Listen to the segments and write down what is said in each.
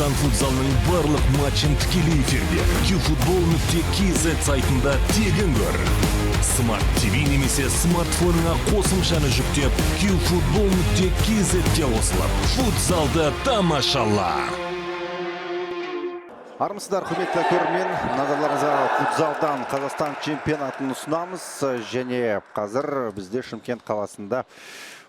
Қазақстан футзалының барлық матчын тікелей эфирде qfutbol.kz сайтында тегін көр. Smart TV немесе смартфоныңа қосымшаны жүктеп, qfutbol.kz-те қосылып, футзалды тамашала. Армысыздар, құрметті көрермен, назарларыңызға футзалдан Қазақстан чемпионатын ұсынамыз, және қазір бізде Шымкент қаласында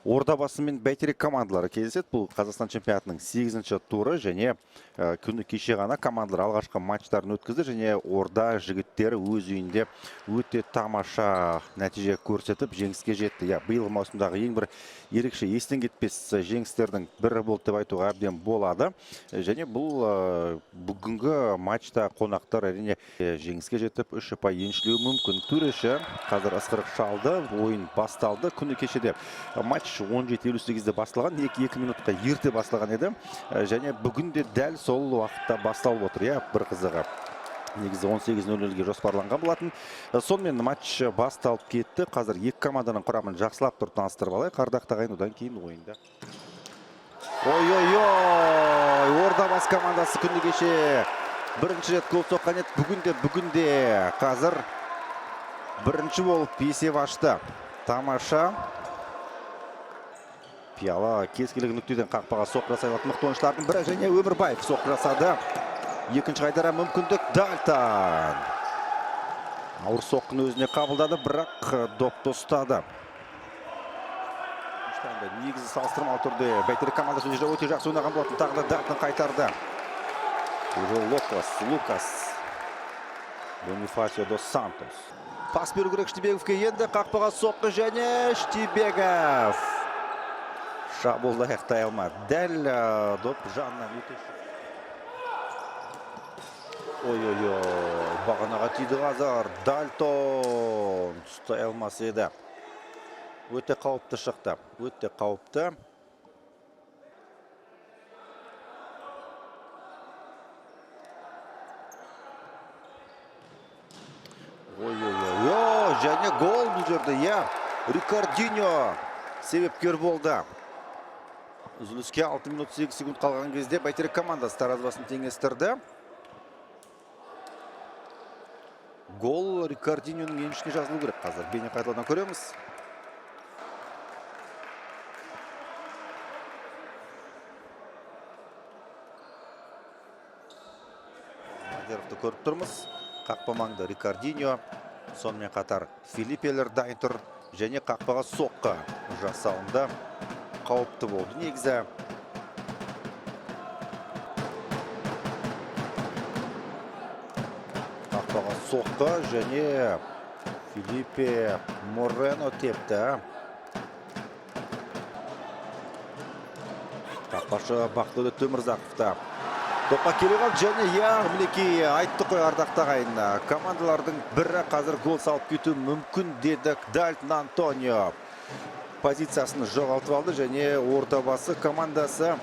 Ордабасы мен Бәйтерек командалары кездеседі. Бұл Қазақстан чемпионатының 8-ші туры, және күні кеше ғана командалар алғашқы матчтарын өткізді, және Орда жігіттері өз үйінде өте тамаша нәтиже көрсетіп жеңіске жетті. Биылғы маусымдағы ең бір ерекше естен кетпес жеңістердің бірі болды деп айтуға әбден болады. Және бұл бүгінгі матчта қонақтар әрине жеңіске жетіп 3 ұпай еншілеуі мүмкін. Төреші қазір ысқырық шалды, ойын басталды. Күні кешеде матч 17:58-де басталған, 2 минутқа ерте басталған еді, және бүгін де дәл сол уақытта басталып отыр. Бір қызығы, негізі 18:00-ге жоспарланған болатын. Сонымен матч басталып кетті. Қазір екі команданың құрамын жақсылап тұрып таныстырып алайық. Ардақты ағайын, одан кейін ойында. Ой-ой-ой! Ордабасы командасы күні кеше бірінші рет гол соққан еді. Бүгін де қазір бірінші болып есеп ашты. Тамаша. Пиала кез келген нүктеден қақпаға соққы жасай алатын мықты ойыншылардың бірі, және Өмірбаев соққы жасады. Екінші қайтара мүмкіндік Дальтон. Ауыр соққыны өзіне қабылдады, бірақ допты ұстады. Негізі салыстырмалы түрде Бәйтерек командасы өте жақсы ойнаған болатын. Тағы да Дальтон қайтарды. Лукас. Бонифасио дос Сантос. Пас беру керек Штибеговке, енді қақпаға соққы, және Штибегов шабуылды аяқтай алмады. Дәл доп жанынан өте. Ой-ой-ой, бағанаға тиді қазір. Дальтон ұстай алмас еді. Өте қауіпті шықты. Өте қауіпті. Ой-ой-ой, және гол бұл жерде. Рикардиньо себепкер болды. Үзіліске 6 минут 8 секунд қалған кезде Бәйтерек командасы таразбасын теңестірді. Гол Рикардиньоның еншісіне жазылу керек. Қазір бейне қайтадан көреміз. Мадеровты көріп тұрмыз. Қақпа маңда Рикардиньо, сонымен қатар Филиппелер дайын тұр, және қақпаға соққы жасауында қауіпті болды. Негізі қақпаға соққы, және Филиппе Морено тепті. Қақпашы Бақтыды Төмірзақовта. Топқа келеған, және мінекей айтты қой ардақты ағайын. Командалардың бірі қазір гол салып кету мүмкін дедік. Дальтон Антонио позициясын жоғалтып алды, және Ордабасы командасы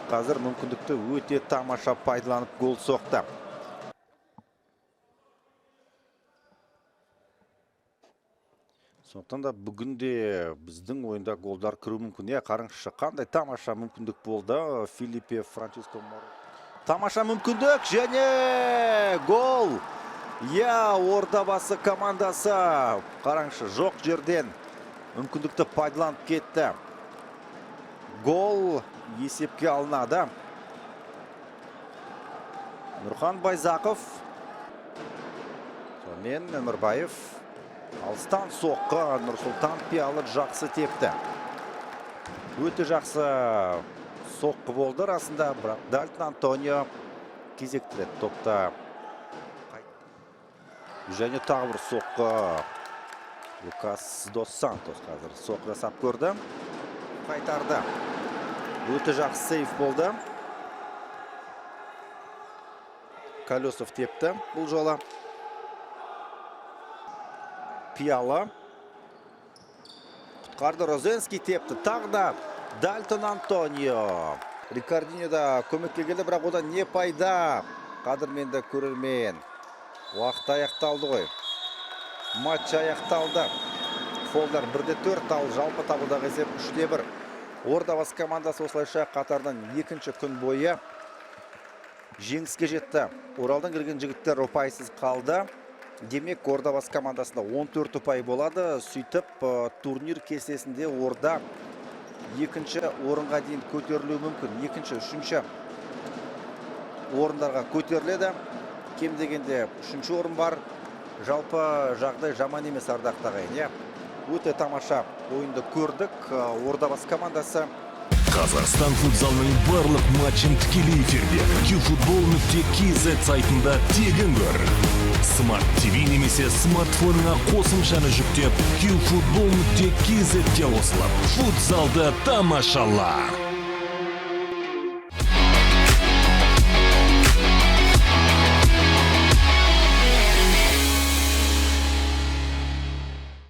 қазір мүмкіндікті өте тамаша пайдаланып гол соқты. Сондықтан да бүгінде біздің ойында голдар кіру мүмкін. Қарыңызшы, қандай тамаша мүмкіндік болды. Филиппе Франческо Моро. Тамаша мүмкіндік, және гол. Ордабасы командасы. Қараңызшы, жоқ жерден мүмкіндікті пайдаланып кетті. Гол есепке алынады. Нұрхан Байзақов. Сонымен Өмірбаев. Алыстан соққы, Нұрсұлтан Пиалы жақсы тепті. Өте жақсы соққы болды расында, бірақ Дальтон Антонио кезектіреді топта. Және тағы бір соққы. Лукас дос Сантос қазір соққы жасап көрді. Қайтарды. Өте жақсы сейф болды. Колесов тепті бұл жолы. Пиала. Құтқарды, Розенский тепті. Тағы да Дальтон Антонио. Рикардиньо да көмекке келді, бірақ одан не пайда? Қадірменді көрермен. Уақыт аяқталды ғой. Матч аяқталды. Фолдар 1-4, ал жалпы табылдағы есеп 3-1. Ордабасы командасы осылайша қатардан екінші күн бойы жеңіске жетті. Оралдан келген жігіттер ұпайсыз қалды. Демек, Ордабасы командасында 14 ұпай болады. Сөйтіп, турнир кестесінде Орда екінші орынға дейін көтерілуі мүмкін. Екінші, үшінші орындарға көтеріледі. Кем дегенде үшінші орын бар. Жалпы жағдай жаман емес, ардақты ағайын. Өте тамаша ойынды көрдік. Ордабасы командасы Қазақстан футзалының барлық матчын тікелей эфирде qfutbol.kz сайтында тегін көр. Smart TV немесе смартфоныңа қосымшаны жүктеп qfutbol.kz-те қосылып, футзалды тамашала.